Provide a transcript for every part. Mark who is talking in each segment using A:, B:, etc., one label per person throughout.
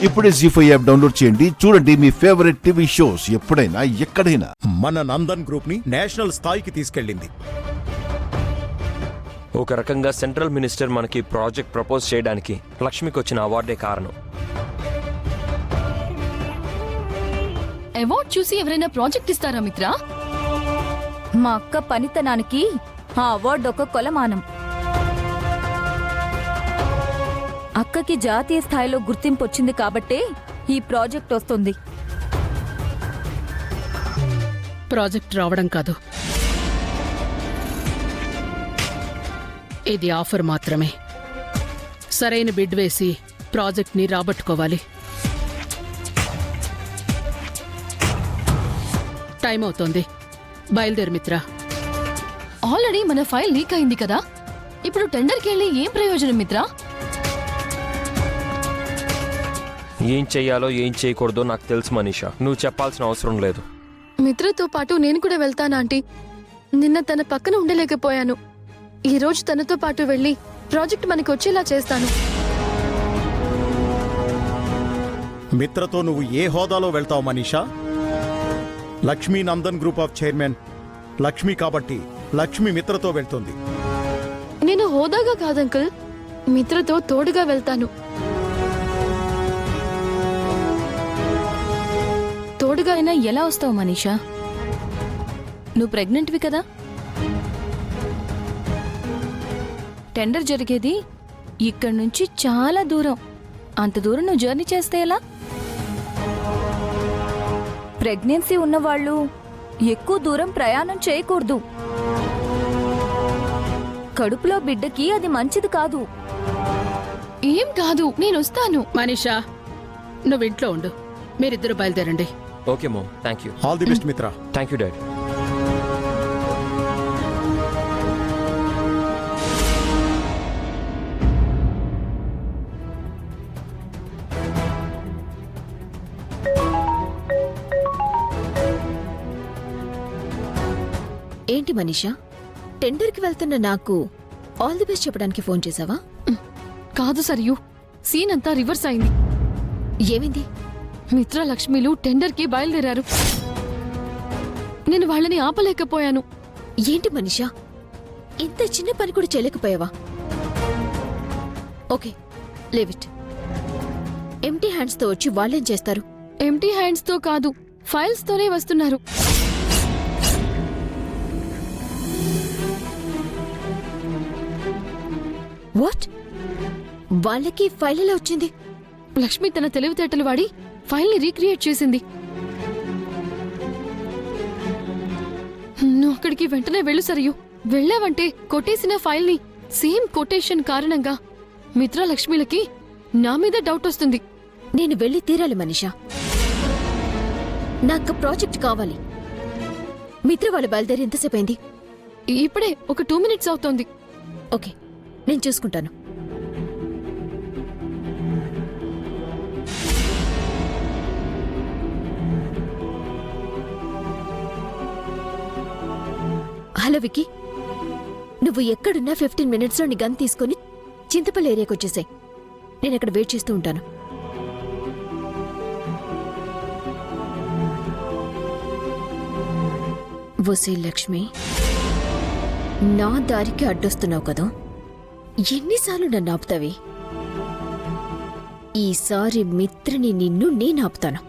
A: ఇప్పుడే జీ5 app download చేయండి. చూడండి మీ ఫేవరెట్ టీవీ షోస్ ఎప్పుడైనా ఎక్కడైనా.
B: మన నందన్ గ్రూప్ ని నేషనల్ స్థాయికి తీసుకెళ్ళింది.
C: ఒక రకంగా సెంట్రల్ మినిస్టర్ మనకి ప్రాజెక్ట్ ప్రపోజ్ చేయడానికి లక్ష్మికి వచ్చిన అవార్డే కారణం.
D: అవార్డ్ చూసి ఎవరైనా ప్రాజెక్ట్ ఇస్తారా మిత్ర?
E: మా అక్క పనితనానికి ఆ అవార్డు ఒక కొలమానం. అక్కకి జాతీయ స్థాయిలో గుర్తింపు వచ్చింది కాబట్టే ఈ ప్రాజెక్ట్ వస్తుంది.
F: ప్రాజెక్ట్ రావడం కాదు, ఇది ఆఫర్ మాత్రమే. సరైన బిడ్ వేసి ప్రాజెక్ట్ని రాబట్టుకోవాలి. టైం అవుతోంది, బయలుదేరు మిత్ర.
D: ఆల్రెడీ మన ఫైల్ లీక్ అయింది కదా, ఇప్పుడు టెండర్కి వెళ్ళి ఏం ప్రయోజనం మిత్ర?
C: ఏం చెయ్యాలో ఏం చేయకూడదో నాకు తెలుసు మనీషా, నువ్వు చెప్పాల్సిన అవసరం లేదు.
D: మిత్రతో పాటు నేను కూడా వెళ్తాను ఆంటీ. నిన్న తన పక్కన ఉండలేకపోయాను. ఈ రోజు తనతో పాటు వెళ్ళి ప్రాజెక్ట్ మనకి వచ్చేలా చేస్తాను.
B: మిత్రతో నువ్వు ఏ హోదాలో వెళ్తావు Manisha? Lakshmi Nandan group of chairman Lakshmi కాబట్టి లక్ష్మి మిత్రతో వెళ్తుంది.
D: నేను హోదాగా కాదంకుల్, మిత్రతో తోడుగా వెళ్తాను. తోడుగా అయినా ఎలా వస్తావు మనీషా? నువ్వు ప్రెగ్నెంట్వి కదా. టెండర్ జరిగేది ఇక్కడి నుంచి చాలా దూరం. అంత దూరం నువ్వు జర్నీ చేస్తే ఎలా?
E: ప్రెగ్నెన్సీ ఉన్నవాళ్ళు ఎక్కువ దూరం ప్రయాణం చేయకూడదు. కడుపులో బిడ్డకి అది మంచిది కాదు.
D: ఏం కాదు, నేను వస్తాను.
F: మనీషా, నువ్వు ఇంట్లో ఉండు, మీరిద్దరు బయలుదేరండి.
C: ఓకే మో, thank you.
B: All the best Mitra.
C: Thank you dad.
G: ఏంటి మనీషా, టెండర్కి వెళ్తున్న నాకు ఆల్ ది బెస్ట్ చెప్పడానికి ఫోన్ చేసావా?
D: కాదు సరియు, సీన్ అంతా రివర్స్ అయింది.
G: ఏమైంది?
D: మిత్ర లక్ష్మిలు టెండర్కి బయలుదేరారు. నేను వాళ్ళని ఆపలేకపోయాను.
G: ఏంటి మనీషా, ఇంత చిన్న పని కూడా చేయలేకపోయావా? Okay, leave it. ఎంటీ హ్యాండ్స్తో వచ్చి వాళ్ళేం చేస్తారు?
D: ఎంటీ హ్యాండ్స్ తో కాదు, ఫైల్స్ తోనే వస్తున్నారు.
G: వాట్? వాళ్ళకి ఫైల్ ఎలా వచ్చింది?
D: లక్ష్మి తన తెలివితేటలు వాడి ఫైల్ ని రీక్రియేట్ చేసింది. నువ్వు అక్కడికి వెంటనే వెళ్ళు సరియు. వెళ్ళావంటే కొట్టేసిన ఫైల్ ని సేమ్ కొటేషన్ కారణంగా మిత్ర లక్ష్మిలకి నా మీద డౌట్ వస్తుంది.
G: నేను వెళ్ళి తీరాలి మనీషా. నాకు ప్రాజెక్ట్ కావాలి. మిత్ర వాళ్ళు బయలుదేరి ఎంతసేపు అయింది?
D: ఇప్పుడే ఒక 2 minutes అవుతోంది.
G: ఓకే, నేను చూసుకుంటాను. హలో విక్కీ, నువ్వు ఎక్కడున్నా 15 minutesలో నీ గన్ తీసుకుని చింతపల్లి ఏరియాకి వచ్చేసాయి. నేను అక్కడ వెయిట్ చేస్తూ ఉంటాను. వసీ లక్ష్మి, నా దారికి అడ్డొస్తున్నావు కదా, ఎన్నిసార్లు నన్ను ఆపుతావి? ఈసారి మిత్రని నిన్ను నేను ఆపుతాను.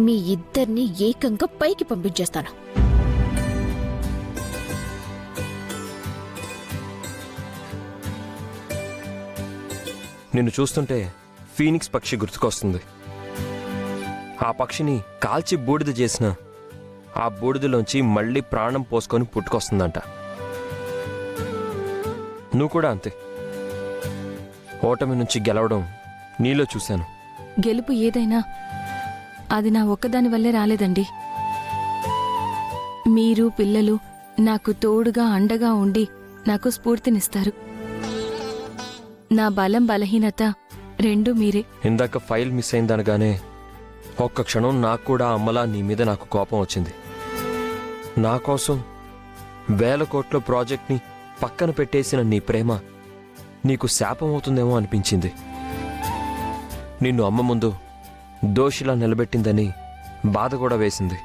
G: మీ ఇద్దరిని ఏకంగా పైకి పంపించేస్తాను.
C: నిన్ను చూస్తుంటే ఫీనిక్స్ పక్షి గుర్తుకొస్తుంది. ఆ పక్షిని కాల్చి బూడిద చేసిన ఆ బూడిదలోంచి మళ్ళీ ప్రాణం పోసుకొని పుట్టుకొస్తుందంట. నువ్వు కూడా అంతే. ఓటమి నుంచి గెలవడం నీలో చూశాను.
D: గెలుపు ఏదైనా అది నా ఒక్కదాని వల్లే రాలేదండి. మీరు పిల్లలు నాకు తోడుగా అండగా ఉండి నాకు స్ఫూర్తినిస్తారు. నా బలం బలహీనత రెండూ మీరే.
C: ఇందాక ఫైల్ మిస్ అయిందనగానే ఒక్క క్షణం నాకు కూడా అమ్మలా నీ మీద నాకు కోపం వచ్చింది. నా కోసం 1000 కోట్ల ప్రాజెక్ట్ని పక్కన పెట్టేసిన నీ ప్రేమ నీకు శాపం అవుతుందేమో అనిపించింది. నిన్ను అమ్మ ముందు దోషిలా నిలబెట్టిందని బాధ కూడా వేసింది.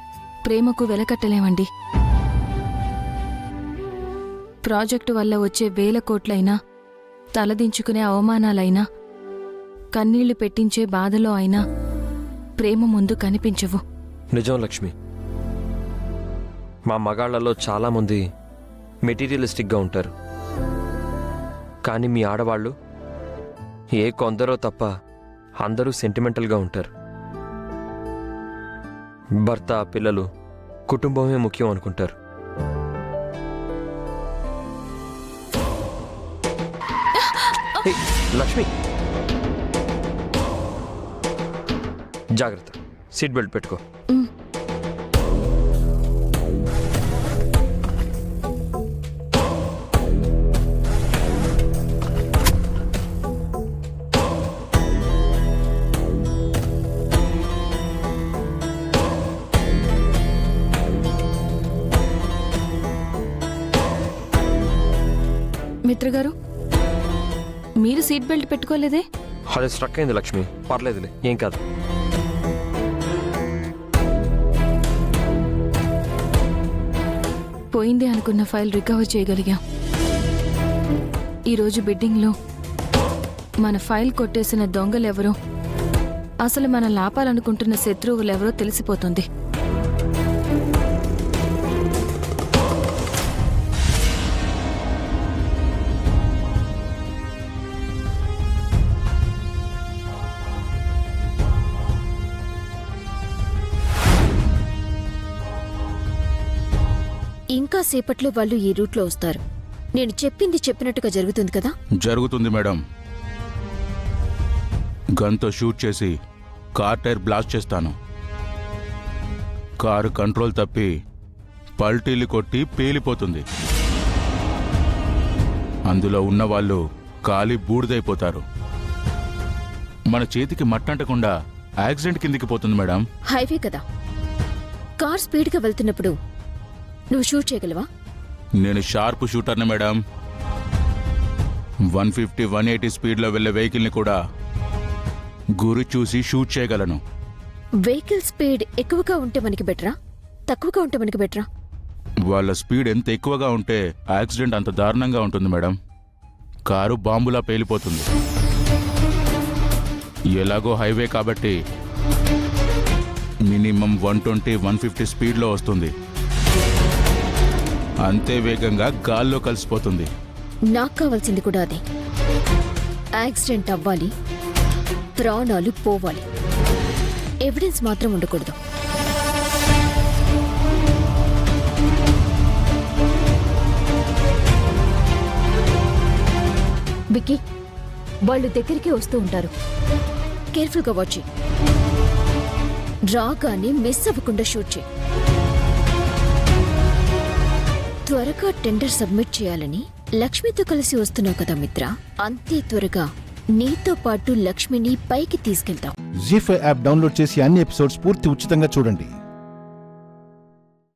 D: ప్రేమకు వెలకట్టలేమండి. ప్రాజెక్టు వల్ల వచ్చే 1000 కోట్లైనా, తలదించుకునే అవమానాలైనా, కన్నీళ్లు పెట్టించే బాధలో అయినా ప్రేమ ముందు కనిపించవు.
C: నిజం లక్ష్మి, మా మగాళ్లలో చాలామంది మెటీరియలిస్టిక్గా ఉంటారు. కానీ మీ ఆడవాళ్ళు ఏ కొందరో తప్ప అందరూ సెంటిమెంటల్గా ఉంటారు. భర్త, పిల్లలు, కుటుంబమే ముఖ్యం అనుకుంటారు. హే, లక్ష్మి జాగ్రత్త, సీట్ బెల్ట్ పెట్టుకో.
D: మిత్రగారు, మీరు సీట్ బెల్ట్ పెట్టుకోలేదే?
C: అది స్ట్రక్ అయింది లక్ష్మి, పర్లేదులే, ఏం కాదు.
D: పోయింది అనుకున్న ఫైల్ రికవర్ చేయగలిగాం. ఈరోజు బిడ్డింగ్లో మన ఫైల్ కొట్టేసిన దొంగలెవరో, అసలు మన లాపాలనుకుంటున్న శత్రువులెవరో తెలిసిపోతుంది.
G: ఇంకా సేపట్లో వాళ్ళు ఈ రూట్లో వస్తారు. నేను చెప్పింది చెప్పినట్టుగా జరుగుతుంది కదా?
H: జరుగుతుంది మేడం. గన్తో షూట్ చేసి కార్ టైర్ బ్లాస్ట్ చేస్తాను. కారు కంట్రోల్ తప్పి పల్టీలు కొట్టి పేలిపోతుంది. అందులో ఉన్నవాళ్ళు కాలి బూడిదైపోతారు. మన చేతికి మట్టంటకుండా యాక్సిడెంట్ కిందికి పోతుంది మేడం.
G: హైవే కదా, కార్ స్పీడ్గా వెళ్తున్నప్పుడు నువ్వు షూట్ చేయగలవా?
H: నేను షార్ప్ షూటర్ని మేడం. 150-180 స్పీడ్లో వెళ్ళే వెహికల్ని కూడా గురి చూసి షూట్ చేయగలను.
G: వెహికల్ స్పీడ్ ఎక్కువగా ఉంటే మనకి బెటరా, తక్కువగా ఉంటే మనకి బెటరా?
H: వాళ్ళ స్పీడ్ ఎంత ఎక్కువగా ఉంటే యాక్సిడెంట్ అంత దారుణంగా ఉంటుంది మేడం. కారు బాంబులా పేలిపోతుంది. ఎలాగో హైవే కాబట్టి మినిమం 120-150 స్పీడ్లో వస్తుంది. అంతే వేగంగా గాల్లో కలిసిపోతుంది.
G: నాకు కావాల్సింది కూడా అదే. యాక్సిడెంట్ అవ్వాలి, ప్రాణాలు పోవాలి, ఎవిడెన్స్ మాత్రం ఉండకూడదు. బిక్కీ, వాళ్ళు దగ్గరికి వస్తూ ఉంటారు. కేర్ఫుల్గా వాచ్ చేయి. రాగానే మిస్ అవ్వకుండా షూట్ చేయి. త్వరగా టెండర్ సబ్మిట్ చేయాలని లక్ష్మితో కలిసి వస్తున్నావు కదా మిత్ర, అంతే త్వరగా నీతో పాటు లక్ష్మిని పైకి తీసుకెళ్తాం.
A: జీ5 యాప్ డౌన్లోడ్ చేసి అన్ని ఎపిసోడ్స్ పూర్తి ఉచితంగా చూడండి.